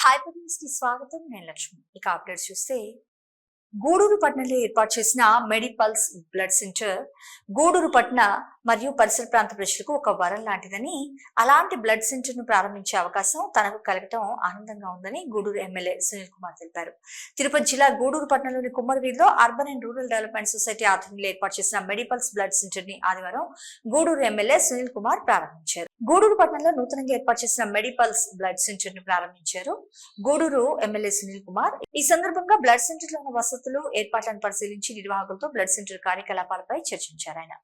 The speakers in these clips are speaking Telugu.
హైపర్ న్యూస్ కి స్వాగతం. నేను లక్ష్మి. ఇక అప్డేట్స్ చూస్తే గూడూరు పట్టణంలో ఏర్పాటు చేసిన మెడిపల్స్ బ్లడ్ సెంటర్ గూడూరు పట్టణ మరియు పరిసర ప్రాంత ప్రజలకు ఒక వరం లాంటిదని, అలాంటి బ్లడ్ సెంటర్ ను ప్రారంభించే అవకాశం తనకు కలగటం ఆనందంగా ఉందని గూడూరు ఎమ్మెల్యే సునీల్ కుమార్ తెలిపారు. తిరుపతి జిల్లా గూడూరు పట్టణంలోని కుమ్మరివీధిలో urban and rural development society ఆధ్వర్యంలో ఏర్పాటు చేసిన మెడిపల్స్ బ్లడ్ సెంటర్ ని ఆదివారం గూడూరు ఎమ్మెల్యే సునీల్ కుమార్ ప్రారంభించారు. గూడూరు పట్టణంలో నూతనంగా ఏర్పాటు చేసిన మెడిపల్స్ బ్లడ్ సెంటర్ ని ప్రారంభించారు గూడూరు ఎమ్మెల్యే సునీల్ కుమార్. ఈ సందర్భంగా బ్లడ్ సెంటర్ లో ఉన్న వసతులు, ఏర్పాట్లను పరిశీలించి నిర్వాహకులతో బ్లడ్ సెంటర్ కార్యకలాపాలపై చర్చించారు. ఆయన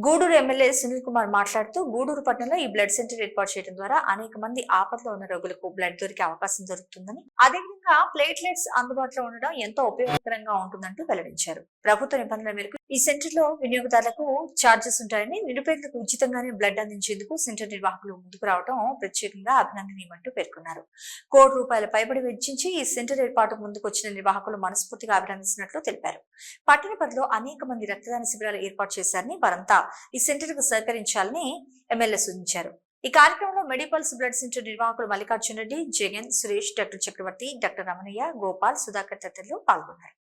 గూడూరు ఎమ్మెల్యే సునీల్ కుమార్ మాట్లాడుతూ, గూడూరు పట్టణంలో ఈ బ్లడ్ సెంటర్ ఏర్పాటు చేయడం ద్వారా అనేక మంది ఆపదలో ఉన్న రోగులకు బ్లడ్ దొరికే అవకాశం దొరుకుతుందని, అదేవిధంగా ప్లేట్లెట్స్ అందుబాటులో ఉండడం ఎంతో ఉపయోగకరంగా ఉంటుందంటూ వెల్లడించారు. ప్రభుత్వ నిబంధనల మేరకు ఈ సెంటర్ లో వినియోగదారులకు ఛార్జెస్ ఉంటాయని, నిరుపేదలకు ఉచితంగానే బ్లడ్ అందించేందుకు సెంటర్ నిర్వాహకులు ముందుకు రావడం ప్రత్యేకంగా అభినందనీయమంటూ పేర్కొన్నారు. ₹1,00,00,000 పైబడి వెచ్చించి ఈ సెంటర్ ఏర్పాటు ముందుకు వచ్చిన నిర్వాహకులు మనస్ఫూర్తిగా అభినందిస్తున్నట్లు తెలిపారు. పట్టణ పరిధిలో అనేక మంది రక్తదాన శిబిరాలు ఏర్పాటు చేశారని, వారంతా ఈ సెంటర్ కు సహకరించాలని ఎమ్మెల్యే సూచించారు. ఈ కార్యక్రమంలో మెడిపల్స్ బ్లడ్ సెంటర్ నిర్వాహకులు మల్లికార్జున రెడ్డి, జగన్, సురేష్, డాక్టర్ చక్రవర్తి, డాక్టర్ రమణయ్య, గోపాల్, సుధాకర్ తదితరులు పాల్గొన్నారు.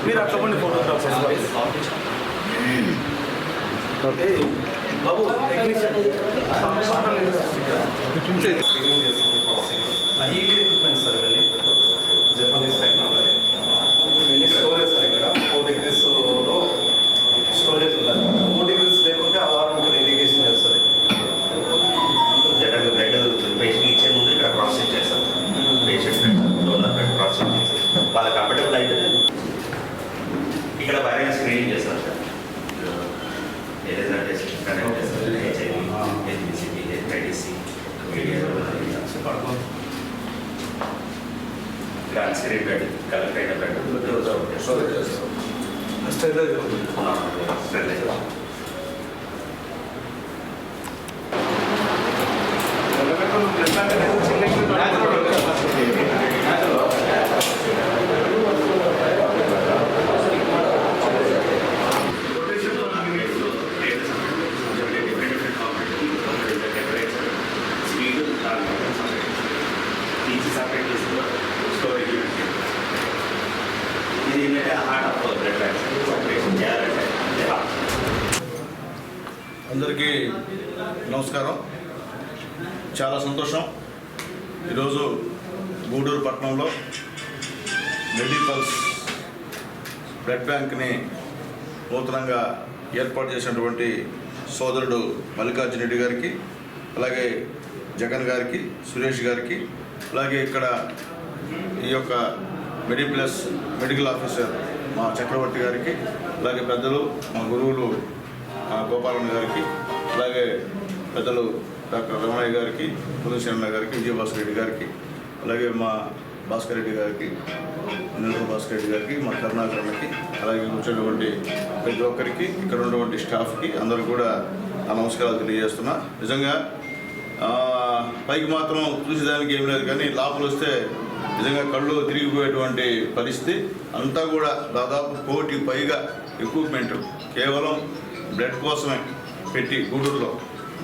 మీరు అట్లా కొన్ని ఫోటోగ్రాఫ్స్ బాబు ఎక్విప్మెంట్ సార్ ఇవన్నీ జపనీస్ టెక్నాలజీ ఇవన్నీ స్టోరేజ్ సార్. ఇక్కడ 4 degreesలో స్టోరేజ్ ఉండాలి. 4 degrees లేకుంటే ఆ వారం ఇరిగేషన్ చేస్తారు. జనరల్గా బ్లడ్ పేషెంట్ ఇచ్చే ముందు ఇక్కడ క్రాస్ చెక్ చేస్తారు. Patient donor blood cross check చేసి వాళ్ళ కంఫర్టబుల్ అయితే ఇక్కడ వైరల్ స్క్రీనింగ్ చేస్తారు సార్. ఏదైనా టెస్ట్ కనెక్ట్ చేస్తారు. హెచ్ఐవి, హెచ్బిసిపి, హెచ్ఐడిసి, ఇక్కడ అన్స్క్రీన్ బ్లడ్, కలెక్ట్ అయిన బ్లడ్ స్టెరిలైజ్ అందరికీ నమస్కారం. చాలా సంతోషం. ఈరోజు గూడూరు పట్టణంలో మెడిపల్స్ బ్లడ్ బ్యాంక్ని నూతనంగా ఏర్పాటు చేసినటువంటి సోదరుడు మల్లికార్జున రెడ్డి గారికి, అలాగే జగన్ గారికి, సురేష్ గారికి, అలాగే ఇక్కడ ఈ యొక్క మెడిప్లస్ మెడికల్ ఆఫీసర్ మా చక్రవర్తి గారికి, అలాగే పెద్దలు మా గురువులు గోపాలన్న గారికి, అలాగే పెద్దలు డాక్టర్ రమణయ్య గారికి, పునశ్చరణ గారికి, విజయభాస్కర్ రెడ్డి గారికి, అలాగే మా భాస్కర్ రెడ్డి గారికి, నెల్లూరు భాస్కర్ రెడ్డి గారికి, మా కరుణాకరణకి, అలాగే వచ్చినటువంటి ప్రతి ఒక్కరికి, ఇక్కడ ఉన్నటువంటి స్టాఫ్కి అందరూ కూడా నమస్కారాలు తెలియజేస్తున్నా. నిజంగా పైకి మాత్రం చూసేదానికి ఏం లేదు, కానీ లోపల వస్తే నిజంగా కళ్ళు తిరిగిపోయేటువంటి పరిస్థితి. అంతా కూడా దాదాపు 1 కోటి పైగా ఎక్విప్మెంట్ కేవలం బ్లడ్ కోసమే పెట్టి గూడూరులో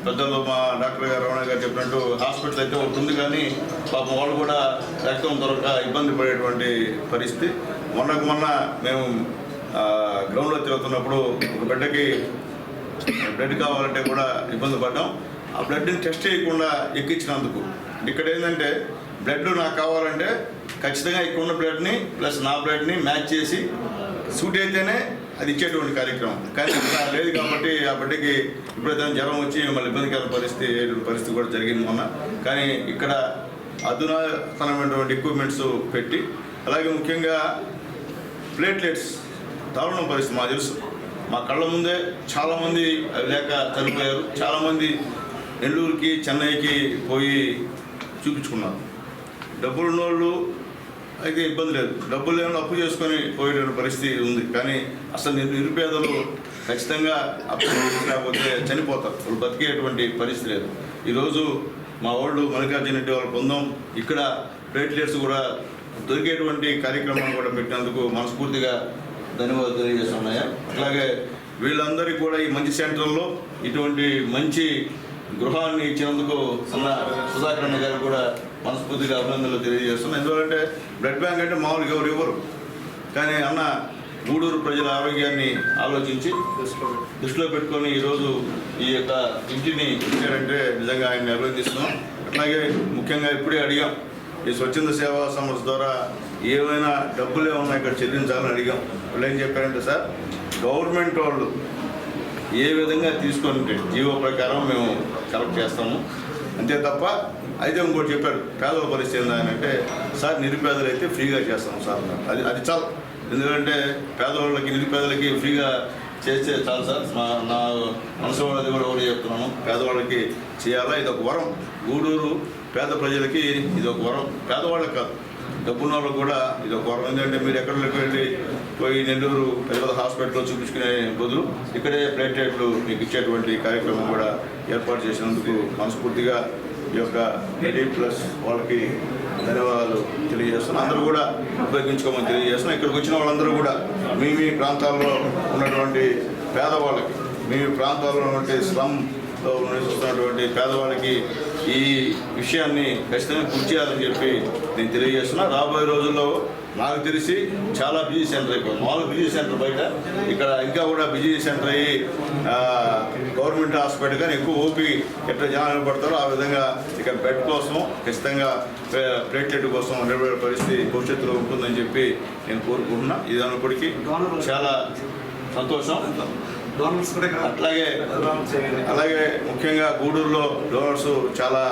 పెద్దలు మా డాక్టర్ గారు రమణ గారు చెప్పినట్టు హాస్పిటల్ అయితే ఒకటి ఉంది, కానీ పాపం వాళ్ళు కూడా రక్తం దొరక ఇబ్బంది పడేటువంటి పరిస్థితి. మొన్న మేము గ్రౌండ్లో తిరుగుతున్నప్పుడు ఒక బిడ్డకి బ్లడ్ కావాలంటే కూడా ఇబ్బంది పడ్డాం. ఆ బ్లడ్ని టెస్ట్ చేయకుండా ఎక్కించినందుకు ఇక్కడ ఏంటంటే బ్లడ్ నాకు కావాలంటే ఖచ్చితంగా ఇక్కడ ఉన్న బ్లడ్ని ప్లస్ నా బ్లడ్ని మ్యాచ్ చేసి సూట్ అయితేనే అది ఇచ్చేటువంటి కార్యక్రమం. కానీ ఇక్కడ లేదు కాబట్టి ఆ బిడ్డకి ఇప్పుడైతే జ్వరం వచ్చి మళ్ళీ ఇబ్బందికర పరిస్థితి కూడా జరిగింది మొన్న. కానీ ఇక్కడ అధునాతనమైనటువంటి ఎక్విప్మెంట్స్ పెట్టి, అలాగే ముఖ్యంగా ప్లేట్లెట్స్ దారుణం పరిస్థితి మాకు తెలుసు. మా కళ్ళ ముందే చాలామంది అవి లేక చనిపోయారు. చాలామంది నెల్లూరుకి, చెన్నైకి పోయి చూపించుకున్నారు. డబ్బులున్నోళ్ళు అయితే ఇబ్బంది లేదు. డబ్బులు లేని అప్పు చేసుకొని పోయేటువంటి పరిస్థితి ఉంది. కానీ అసలు నిరుపేదలు ఖచ్చితంగా అప్పు లేకపోతే చనిపోతారు. వాళ్ళు బతికేటువంటి పరిస్థితి లేదు. ఈరోజు మా వాళ్ళు మల్లికార్జున రెడ్డి వాళ్ళ బృందం ఇక్కడ ప్లేట్లెట్స్ కూడా దొరికేటువంటి కార్యక్రమాలు కూడా పెట్టినందుకు మనస్ఫూర్తిగా ధన్యవాదాలు తెలియజేస్తున్నాయా. అట్లాగే వీళ్ళందరికీ కూడా ఈ మంచి సెంటర్లో ఇటువంటి మంచి గృహాన్ని ఇచ్చినందుకు సుధాకర్ అన్న గారు కూడా మనస్ఫూర్తిగా అభినందనలు తెలియజేస్తున్నాం. ఎందుకంటే బ్లడ్ బ్యాంక్ అంటే మామూలుగా ఎవరు ఇవ్వరు. కానీ అన్న గూడూరు ప్రజల ఆరోగ్యాన్ని ఆలోచించి దృష్టిలో పెట్టుకొని ఈరోజు ఈ యొక్క ఇంటిని ఇచ్చారంటే నిజంగా ఆయన్ని అభినందిస్తున్నాం. అట్లాగే ముఖ్యంగా ఇప్పుడే అడిగాం, ఈ స్వచ్ఛంద సేవా సంస్థ ద్వారా ఏమైనా డబ్బులు ఏమన్నా ఇక్కడ చెల్లించాలని అడిగాం. వాళ్ళు ఏం చెప్పారంటే, సార్ గవర్నమెంట్ వాళ్ళు ఏ విధంగా తీసుకుంటే జీవో ప్రకారం మేము కలెక్ట్ చేస్తాము అంతే తప్ప. అయితే ఇంకోటి చెప్పారు, పేదల పరిస్థితి ఏంటంటే, సార్ నిరుపేదలు అయితే ఫ్రీగా చేస్తాం సార్. అది చాలు. ఎందుకంటే పేదవాళ్ళకి నిరుపేదలకి ఫ్రీగా చేస్తే చాలు సార్. నా మనసు వాళ్ళది కూడా ఒకటి చెప్తున్నాను, పేదవాళ్ళకి చేయాలా. ఇది ఒక వరం. గూడూరు పేద ప్రజలకి ఇది ఒక వరం. పేదవాళ్ళకి కాదు, డబ్బున్న వాళ్ళకు కూడా ఇది ఒక వరం. ఎందుకంటే మీరు ఎక్కడికి వెళ్ళి పోయి నెల్లూరు పెద్ద హాస్పిటల్లో చూపించుకునే బదులు ఇక్కడే ప్లేట్లెట్లు మీకు ఇచ్చేటువంటి కార్యక్రమం కూడా ఏర్పాటు చేసినందుకు మనస్ఫూర్తిగా ఈ యొక్క మెడి ప్లస్ వాళ్ళకి ధన్యవాదాలు తెలియజేస్తున్నాం. అందరూ కూడా ఉపయోగించుకోమని తెలియజేస్తున్నాం. ఇక్కడికి వచ్చిన వాళ్ళందరూ కూడా మీ ప్రాంతాల్లో ఉన్నటువంటి పేదవాళ్ళకి, మీ ప్రాంతాల్లో ఉన్నటువంటి స్లమ్లో నివసిస్తున్నటువంటి పేదవాళ్ళకి ఈ విషయాన్ని ఖచ్చితంగా కృషి చేయాలని చెప్పి నేను తెలియజేస్తున్నా. రాబోయే రోజుల్లో నాకు తెలిసి చాలా బిజీ సెంటర్ అయిపోయింది. మామూలు బిజీ సెంటర్ బయట, ఇక్కడ ఇంకా కూడా బిజీ సెంటర్ అయ్యి గవర్నమెంట్ హాస్పిటల్ కానీ ఎక్కువ ఓపీ ఎట్లా జనాలు పడతారో ఆ విధంగా ఇక్కడ బెడ్ కోసం ఖచ్చితంగా ప్లేట్లెట్ కోసం నిలబడే పరిస్థితి భవిష్యత్తులో ఉంటుందని చెప్పి నేను కోరుకుంటున్నా. ఇది అన్నప్పటికీ చాలా సంతోషం. అలాగే ముఖ్యంగా గూడూరులో డోనర్స్ చాలా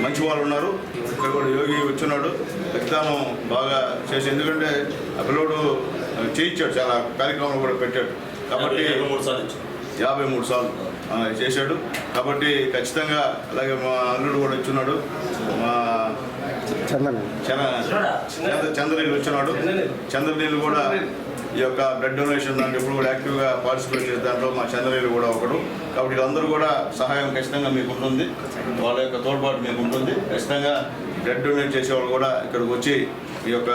మంచి వాళ్ళు ఉన్నారు. ఇక్కడ కూడా యోగి వచ్చున్నాడు, రక్తదానం బాగా చేసి, ఎందుకంటే ఆ పిల్లోడు చేయించాడు, చాలా కార్యక్రమాలు కూడా పెట్టాడు. కాబట్టి 53 సార్లు చేశాడు. కాబట్టి ఖచ్చితంగా అలాగే మా అల్లుడు కూడా వచ్చున్నాడు, మా చంద్రనీళ్ళు వచ్చున్నాడు. చంద్రనీళ్ళు కూడా ఈ యొక్క బ్లడ్ డొనేషన్ దాంట్లో ఎప్పుడు కూడా యాక్టివ్గా పార్టిసిపేట్ చేసే దాంట్లో మా చంద్రనీళ్ళు కూడా ఒకడు. కాబట్టి వీళ్ళందరూ కూడా సహాయం ఖచ్చితంగా మీకు ఉంటుంది, వాళ్ళ యొక్క తోడ్పాటు మీకు ఉంటుంది. ఖచ్చితంగా బ్లడ్ డొనేట్ చేసేవాళ్ళు కూడా ఇక్కడికి వచ్చి ఈ యొక్క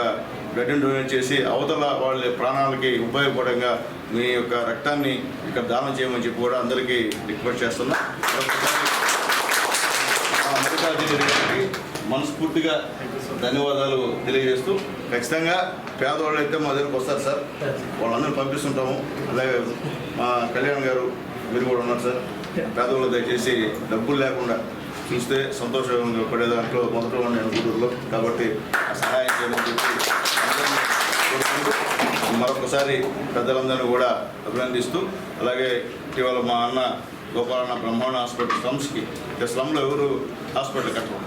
బ్లడ్ని డొనేట్ చేసి అవతల వాళ్ళ ప్రాణాలకి ఉపయోగపడంగా మీ యొక్క రక్తాన్ని ఇక్కడ దానం చేయమని చెప్పి కూడా అందరికీ రిక్వెస్ట్ చేస్తున్నా. మనస్ఫూర్తిగా ధన్యవాదాలు తెలియజేస్తూ, ఖచ్చితంగా పేదవాళ్ళు అయితే మా దగ్గరకు వస్తారు సార్, వాళ్ళందరూ పంపిస్తుంటాము. అలాగే మా కళ్యాణ్ గారు మీరు కూడా ఉన్నారు సార్. పేదవాళ్ళు దయచేసి డబ్బులు లేకుండా చూస్తే సంతోషంగా పడే దాంట్లో మొదట నేను గూడూరులో. కాబట్టి ఆ సహాయం చేయమని చెప్పి మరొకసారి పెద్దలందరినీ కూడా అభినందిస్తూ, అలాగే ఇటీవల మా అన్న గోపాలన్న బ్రహ్మాండ హాస్పిటల్ స్లమ్స్కి, స్లమ్లో ఎవరు హాస్పిటల్ కట్టరు,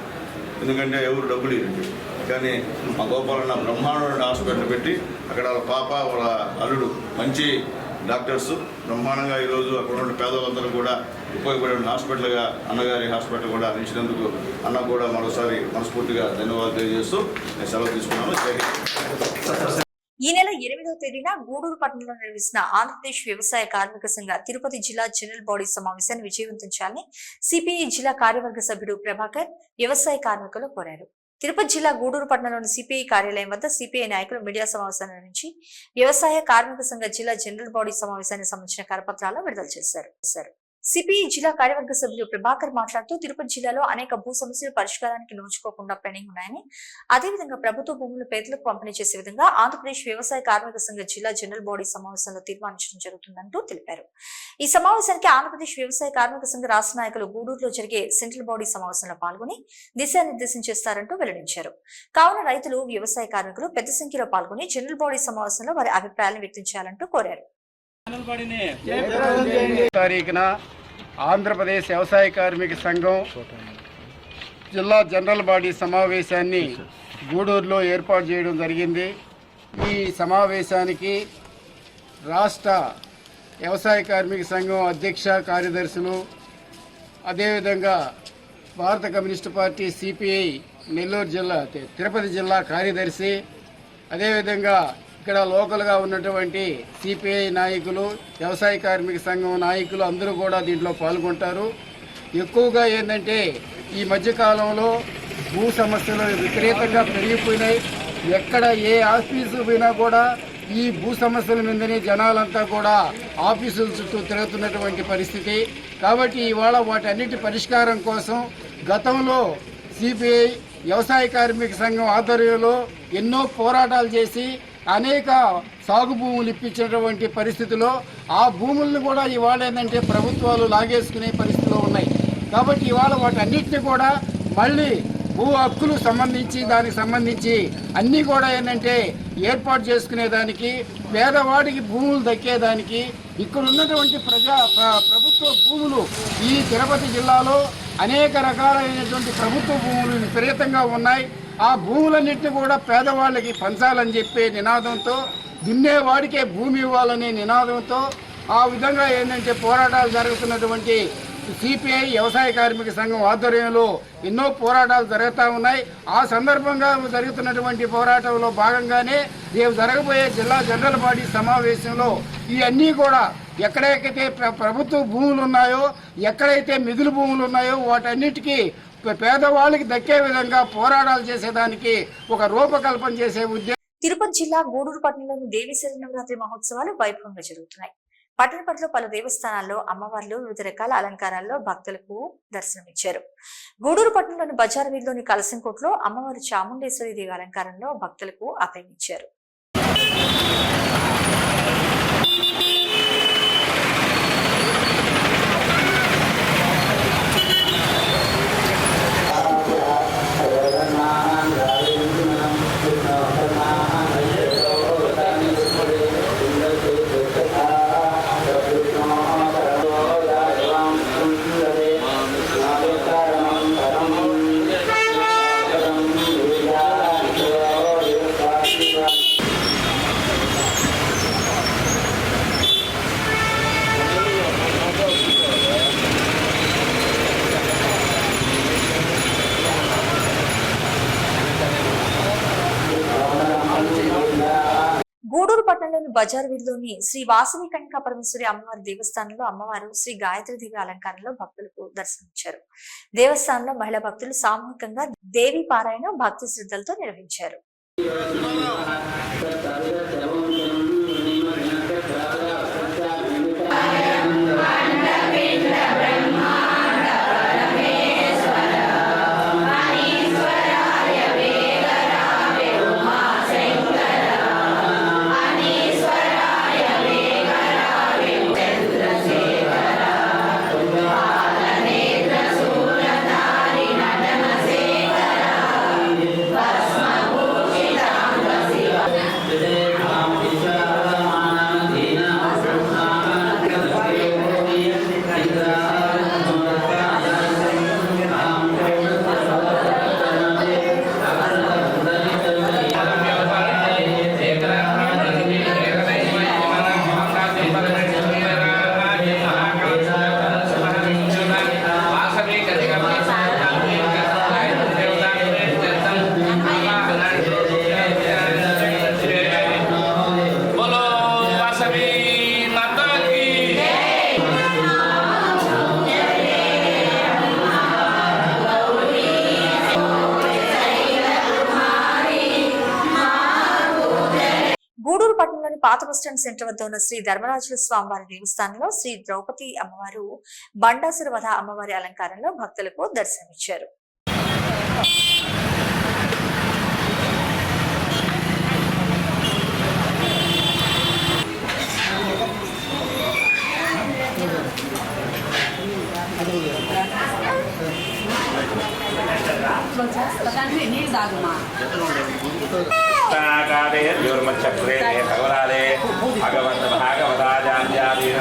ఎందుకంటే ఎవరు డబ్బులు ఇవ్వండి. కానీ మా గోపాలన్న బ్రహ్మాండ హాస్పిటల్ పెట్టి అక్కడ వాళ్ళ పాప వాళ్ళ అల్లుడు మంచి డాక్టర్స్ బ్రహ్మాండంగా ఈరోజు అక్కడ ఉన్న పేదలందరూ కూడా ఉపయోగపడే హాస్పిటల్గా అన్నగారి హాస్పిటల్ కూడా అందించినందుకు అన్న కూడా మరోసారి మనస్ఫూర్తిగా ధన్యవాదాలు తెలియజేస్తూ నేను సెలవు తీసుకున్నాను. ఈ నెల 8వ తేదీన గూడూరు పట్టణంలో నిర్వహించిన ఆంధ్రప్రదేశ్ వ్యవసాయ కార్మిక సంఘ తిరుపతి జిల్లా జనరల్ బాడీ సమావేశాన్ని విజయవంతం చేయాలని సిపిఐ జిల్లా కార్యవర్గ సభ్యుడు ప్రభాకర్ వ్యవసాయ కార్మికులు కోరారు. తిరుపతి జిల్లా గూడూరు పట్టణంలోని సిపిఐ కార్యాలయం వద్ద సిపిఐ నాయకులు మీడియా సమావేశాన్ని నిర్వహించి వ్యవసాయ కార్మిక సంఘ జిల్లా జనరల్ బాడీ సమావేశానికి సంబంధించిన కరపత్రాలను విడుదల చేశారు. సిపిఐ జిల్లా కార్యవర్గ సభ్యులు ప్రభాకర్ మాట్లాడుతూ, తిరుపతి జిల్లాలో అనేక భూ సమస్యలు పరిష్కారానికి నోచుకోకుండా పెండింగ్ ఉన్నాయని, అదేవిధంగా ప్రభుత్వ భూములు పేదలకు పంపిణీ చేసే విధంగా ఆంధ్రప్రదేశ్ వ్యవసాయ కార్మిక సంఘ జిల్లా జనరల్ బాడీ సమావేశంలో తీర్మానించడం జరుగుతుందంటూ తెలిపారు. ఈ సమావేశానికి ఆంధ్రప్రదేశ్ వ్యవసాయ కార్మిక సంఘ రాష్ట్ర నాయకులు గూడూరులో జరిగే సెంట్రల్ బాడీ సమావేశంలో పాల్గొని దిశానిర్దేశం చేస్తారంటూ వెల్లడించారు. కావున రైతులు, వ్యవసాయ కార్మికులు పెద్ద సంఖ్యలో పాల్గొని జనరల్ బాడీ సమావేశంలో వారి అభిప్రాయాలను వ్యక్తం చేయాలంటూ కోరారు. ఆంధ్రప్రదేశ్ వ్యవసాయ కార్మిక సంఘం జిల్లా జనరల్ బాడీ సమావేశాన్ని గూడూరులో ఏర్పాటు చేయడం జరిగింది. ఈ సమావేశానికి రాష్ట్ర వ్యవసాయ కార్మిక సంఘం అధ్యక్ష కార్యదర్శులు, అదేవిధంగా భారత కమ్యూనిస్టు పార్టీ సిపిఐ నెల్లూరు జిల్లా తిరుపతి జిల్లా కార్యదర్శి, అదేవిధంగా ఇక్కడ లోకల్గా ఉన్నటువంటి సిపిఐ నాయకులు, వ్యవసాయ కార్మిక సంఘం నాయకులు అందరూ కూడా దీంట్లో పాల్గొంటారు. ఎక్కువగా ఏంటంటే ఈ మధ్యకాలంలో భూ సమస్యలు విపరీతంగా పెరిగిపోయినాయి. ఎక్కడ ఏ ఆఫీసు పోయినా కూడా ఈ భూ సమస్యల మీదనే జనాలంతా కూడా ఆఫీసుల చుట్టూ తిరుగుతున్నటువంటి పరిస్థితి. కాబట్టి ఇవాళ వాటన్నిటి పరిష్కారం కోసం గతంలో సిపిఐ వ్యవసాయ కార్మిక సంఘం ఆధ్వర్యంలో ఎన్నో పోరాటాలు చేసి అనేక సాగు భూములు ఇప్పించినటువంటి పరిస్థితిలో ఆ భూములను కూడా ఇవాళ ఏంటంటే ప్రభుత్వాలు లాగేసుకునే పరిస్థితిలో ఉన్నాయి. కాబట్టి ఇవాళ వాటన్నిటిని కూడా మళ్ళీ భూ హక్కులు దానికి సంబంధించి అన్నీ కూడా ఏంటంటే ఏర్పాటు చేసుకునేదానికి, పేదవాడికి భూములు దక్కేదానికి ఇక్కడ ఉన్నటువంటి ప్రభుత్వ భూములు ఈ తిరుపతి జిల్లాలో అనేక రకాలైనటువంటి ప్రభుత్వ భూములు విపరీతంగా ఉన్నాయి. ఆ భూములన్నింటినీ కూడా పేదవాళ్ళకి పంచాలని చెప్పే నినాదంతో, దున్నేవాడికే భూమి ఇవ్వాలనే నినాదంతో ఆ విధంగా ఏంటంటే పోరాటాలు జరుగుతున్నటువంటి సిపిఐ వ్యవసాయ కార్మిక సంఘం ఆధ్వర్యంలో ఎన్నో పోరాటాలు జరుగుతూ ఉన్నాయి. ఆ సందర్భంగా జరుగుతున్నటువంటి పోరాటంలో భాగంగానే రేపు జరగబోయే జిల్లా జనరల్ బాడీ సమావేశంలో ఇవన్నీ కూడా ఎక్కడైతే ప్రభుత్వ భూములు ఉన్నాయో, ఎక్కడైతే మిగులు భూములు ఉన్నాయో వాటన్నిటికీ పేదవాళ్ళకి దక్కే విధంగా పోరాటాలు చేసేదానికి ఒక రూపకల్పన చేసే ఉద్దేశం. తిరుపతి జిల్లా గూడూరు పట్టణంలోని దేవీశరి నవరాత్రి మహోత్సవాలు వైభవంగా జరుగుతున్నాయి. పట్టణ పరిధిలో పలు దేవస్థానాల్లో అమ్మవార్లు వివిధ రకాల అలంకారాల్లో భక్తులకు దర్శనమిచ్చారు. గూడూరు పట్టణంలోని బజార్ వీధిలోని కలసంకోట్లో అమ్మవారు చాముండేశ్వరి దేవి అలంకారంలో భక్తులకు అభయమిచ్చారు. గూడూరు పట్టణంలోని బజార్ వీధిలోని శ్రీ వాసవి కన్యకా పరమేశ్వరి అమ్మవారి దేవస్థానంలో అమ్మవారు శ్రీ గాయత్రి దేవి అలంకారంలో భక్తులకు దర్శనమిచ్చారు. దేవస్థానంలో మహిళా భక్తులు సామూహికంగా దేవి పారాయణ భక్తి శ్రద్ధలతో నిర్వహించారు. పాత బస్టాండ్ సెంటర్ వద్ద ఉన్న శ్రీ ధర్మరాజుల స్వామివారి దేవస్థానంలో శ్రీ ద్రౌపది అమ్మవారు బండాసుర వధ అమ్మవారి అలంకారంలో భక్తులకు దర్శనమిచ్చారు. चक्रे भगवराले भगवंत भागवताचार्यादीन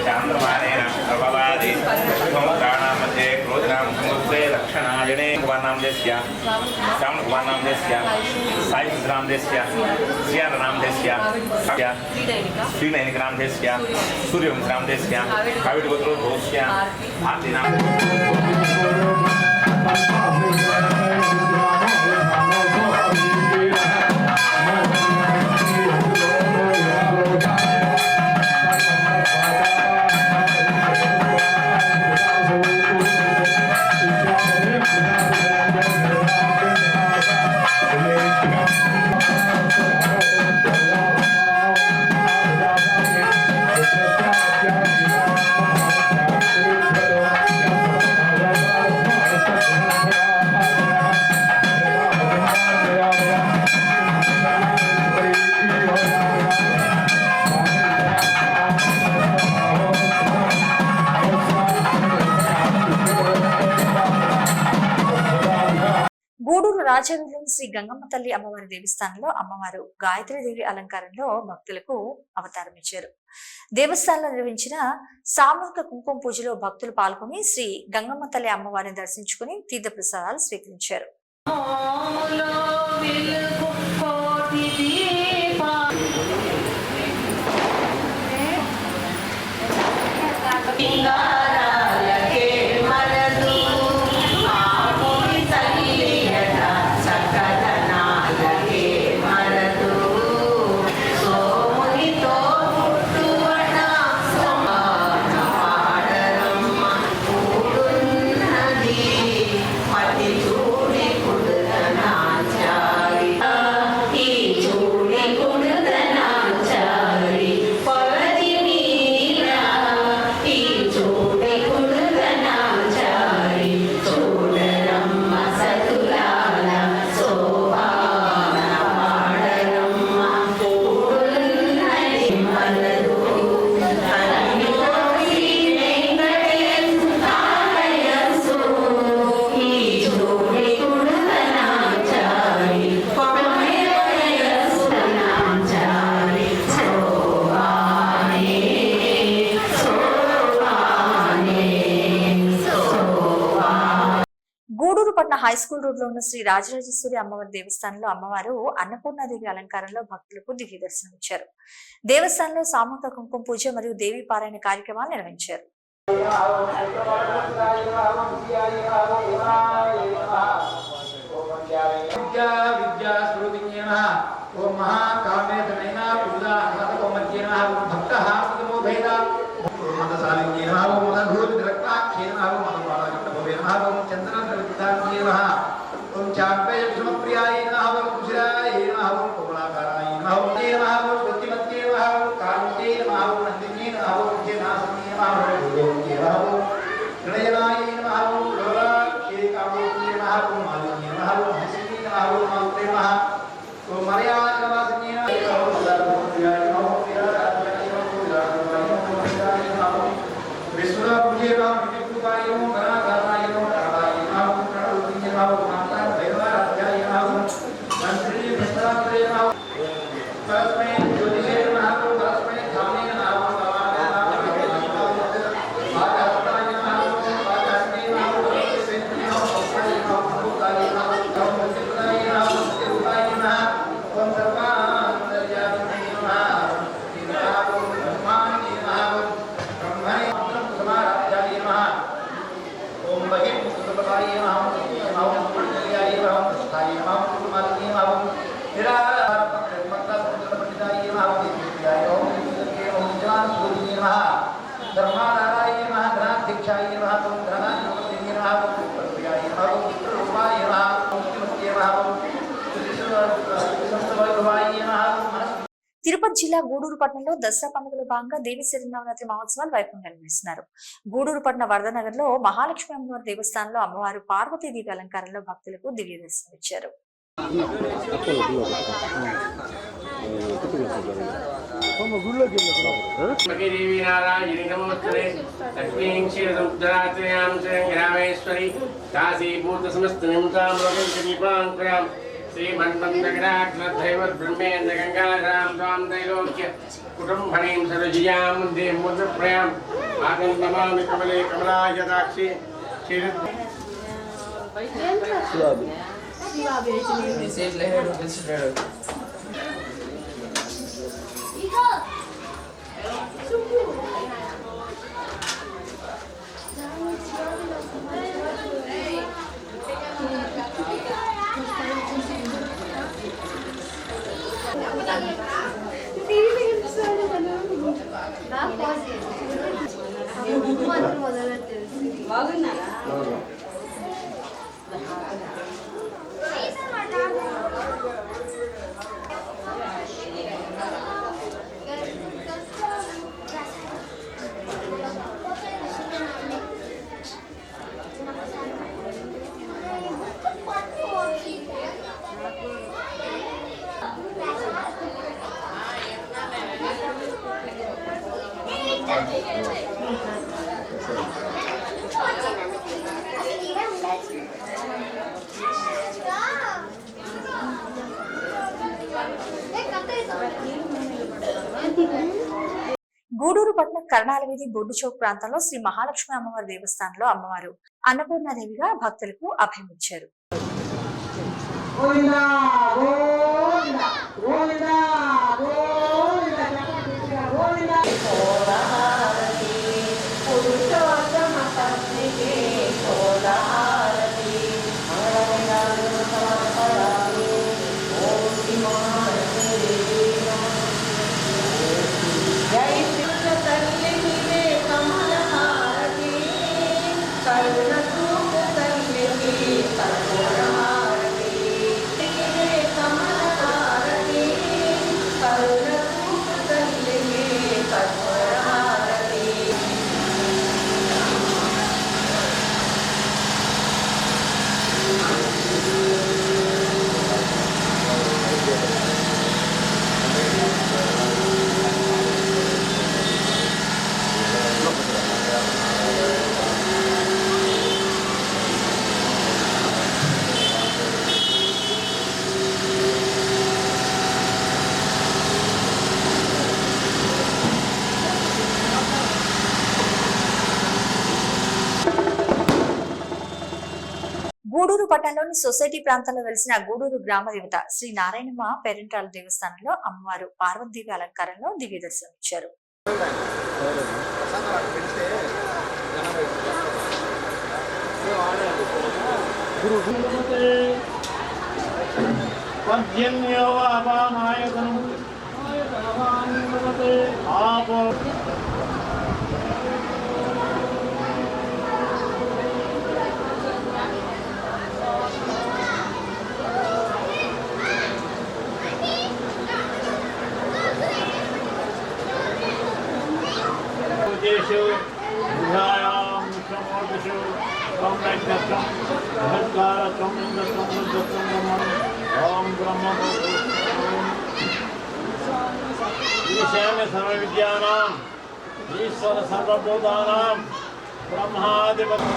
चांद्रमानेन प्रभवादि प्राणां मध्ये क्रोधनां समुद्रे रक्षणायणे भगवानां देस्य श्याम भगवानां देस्य साई नाम देस्य सियार नाम देस्य श्रीनयनिक नाम देस्य सूर्य नाम देस्य काविड गोत्रो भोष्य भारती नाम శ్రీ గంగమ్మ తల్లి అమ్మవారి దేవస్థానంలో అమ్మవారు గాయత్రీదేవి అలంకారంలో భక్తులకు అవతారమిచ్చారు. దేవస్థానంలో నిర్వహించిన సామూహిక కుంకుమ పూజలో భక్తులు పాల్గొని శ్రీ గంగమ్మ తల్లి అమ్మవారిని దర్శించుకుని తీర్థప్రసాదాలు స్వీకరించారు. గూడూరుపట్న హై స్కూల్ రోడ్ లో ఉన్న శ్రీ రాజరాజేశ్వరి అమ్మవారి దేవస్థానంలో అమ్మవారు అన్నపూర్ణాదేవి అలంకారంలో భక్తులకు దివ్య దర్శనం ఇచ్చారు. దేవస్థానంలో సామూహిక కుంకుమ పూజ మరియు దేవి పారాయణ కార్యక్రమాలు నిర్వహించారు. తిరుపతి జిల్లా గూడూరుపట్నంలో దసరా పండుగలో భాగంగా దేవి శరన్నవరాత్రి మహోత్సవాలు వైభవంగా నిర్వహిస్తున్నారు. గూడూరుపట్నం వరదనగర్ లో మహాలక్ష్మి అమ్మవారి దేవస్థానంలో అమ్మవారు పార్వతీదేవి అలంకారంలో భక్తులకు దివ్య దర్శనం ఇచ్చారు. कुटुंबणीं सरुजियां देवमुद्रप्रयां आगन्तमामि कमले कमलायदाक्षि గూడూరు పట్టణం కర్ణాల వీధి బొడ్డు చౌక్ ప్రాంతంలో శ్రీ మహాలక్ష్మి అమ్మవారి దేవస్థానంలో అమ్మవారు అన్నపూర్ణాదేవిగా భక్తులకు అభయమిచ్చారు. గూడూరు పట్టణంలోని సొసైటీ ప్రాంతంలో వెలిసిన గూడూరు గ్రామ దేవత శ్రీ నారాయణమ్మ పేరెంటాల దేవస్థానంలో అమ్మవారు పార్వతీదేవి అలంకారంలో దివ్య దర్శనమిచ్చారు. सर्वविद्यानां ईश्वर सर्वभूतानां ब्रह्माधिपति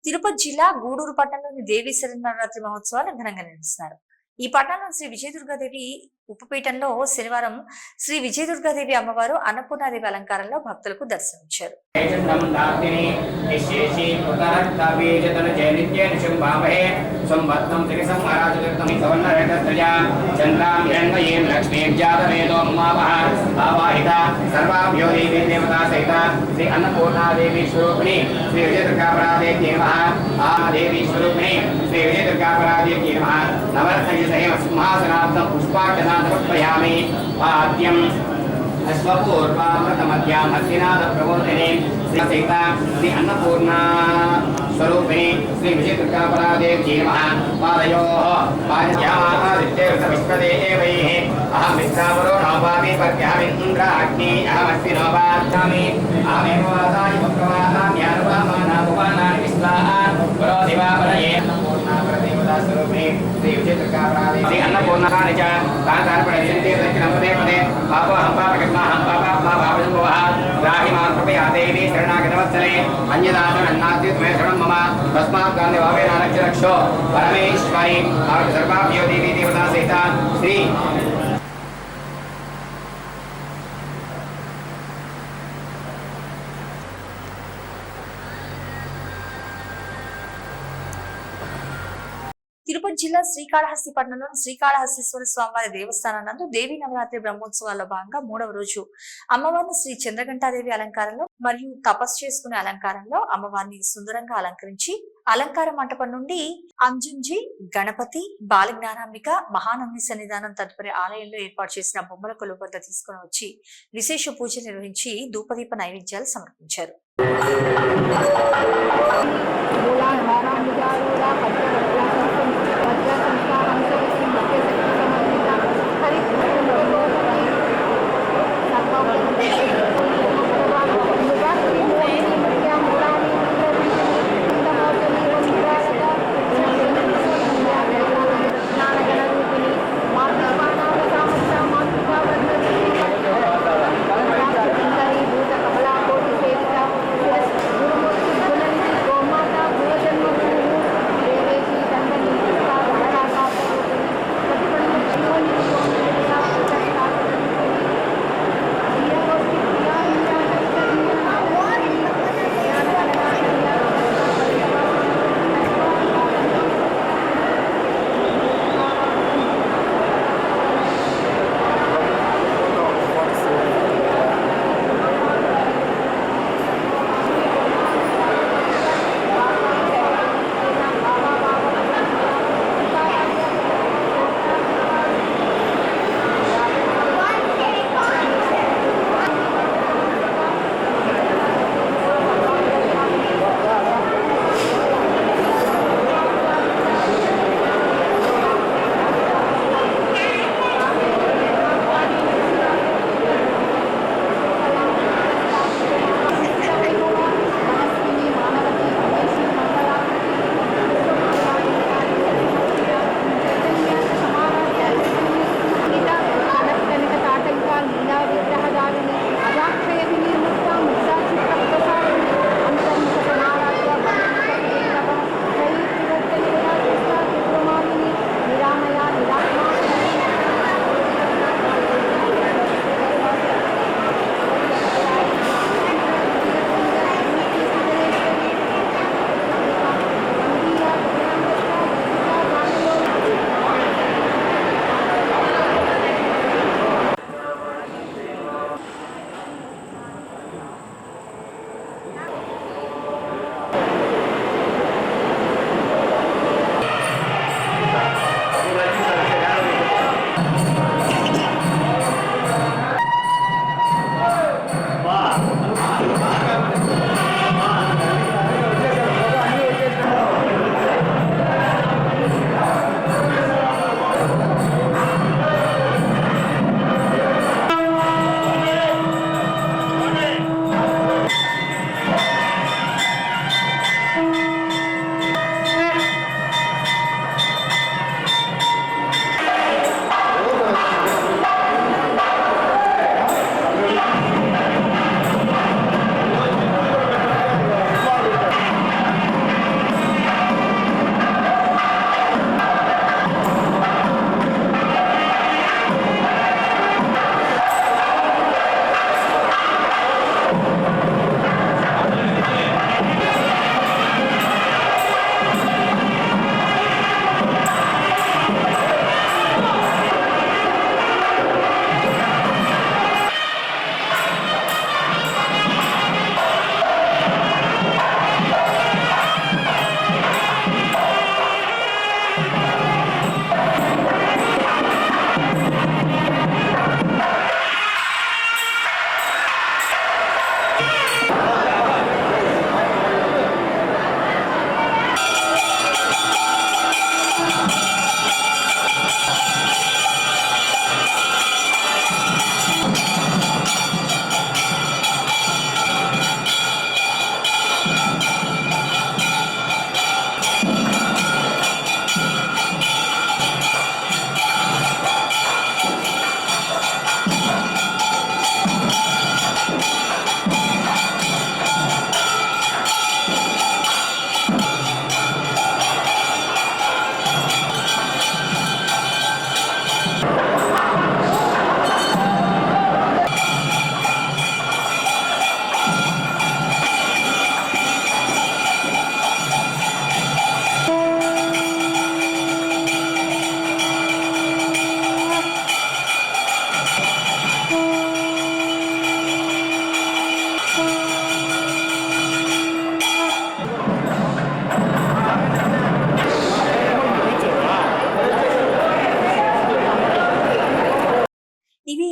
తిరుపతి జిల్లా గూడూరు పట్టణంలోని దేవీ శరన్నవరాత్రి మహోత్సవాలు ఘనంగా నిర్వహిస్తున్నారు. ఈ పట్టణంలో శ్రీ విజయదుర్గాదేవి ఉపపీఠంలో శనివారం శ్రీ విజయదుర్గాదేవి అమ్మవారు అన్నపూర్ణాదేవి అలంకారంలో భక్తులకు దర్శనమిచ్చారు. वाद्यम् अश्वपूर्वामृतमध्याम् हस्तिनाथप्रवर्तिने श्री सीता श्री अन्नपूर्णा स्वरूपिणी श्री विजयदुर्गापरादेवी नमः पादयोः पादयामादित्यविश्वदेवैः अहं विश्रावरो नवपापि पद्यामिन्द्राग्नि अहमस्ति नवपास्यामि अहमेव वासाय वक्रवाहामि यानुपामानापुपानानि विश्वाः परोधिवापरये अन्नपूर्णा प्रदेवता स्वरूपिणी श्री विजयदुर्गापरादेवी श्री अन्नपूर्णा च तान्तार्पणयन्ते दक्षिणपदे पदे पापोऽहं पापकृत्माहं पापात्मा पापसम्भवः राहि मां कृपया देवी शरणागतवत्सले अन्यदासनन्नास्ति त्वमेव शरणं मम तस्मात् काले भावेन रक्षो परमेश्वरी सर्वाभ्यो देवी देवता सहिता श्री తిరుపతి జిల్లా శ్రీకాళహస్తి పట్టణంలోని శ్రీకాళహస్తీశ్వర స్వామివారి దేవస్థానం నందు దేవీ నవరాత్రి బ్రహ్మోత్సవాల్లో భాగంగా 3వ రోజు అమ్మవారిని శ్రీ చంద్రఘంటాదేవి అలంకారంలో మరియు తపస్సు చేసుకునే అలంకారంలో అమ్మవారిని సుందరంగా అలంకరించి అలంకార మంటపం నుండి అంజుంజి గణపతి బాలజ్ఞానాంబిక మహానంది సన్నిధానం తదుపరి ఆలయంలో ఏర్పాటు చేసిన బొమ్మల కొలువు వద్ద తీసుకుని వచ్చి విశేష పూజ నిర్వహించి ధూపదీప నైవేద్యాలు సమర్పించారు.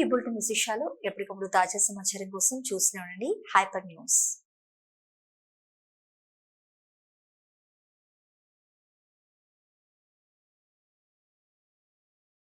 ఈ బులెటిన్ విశేషాలు. ఎప్పటికప్పుడు తాజా సమాచారం కోసం చూస్తూనే ఉండండి హైపర్ న్యూస్.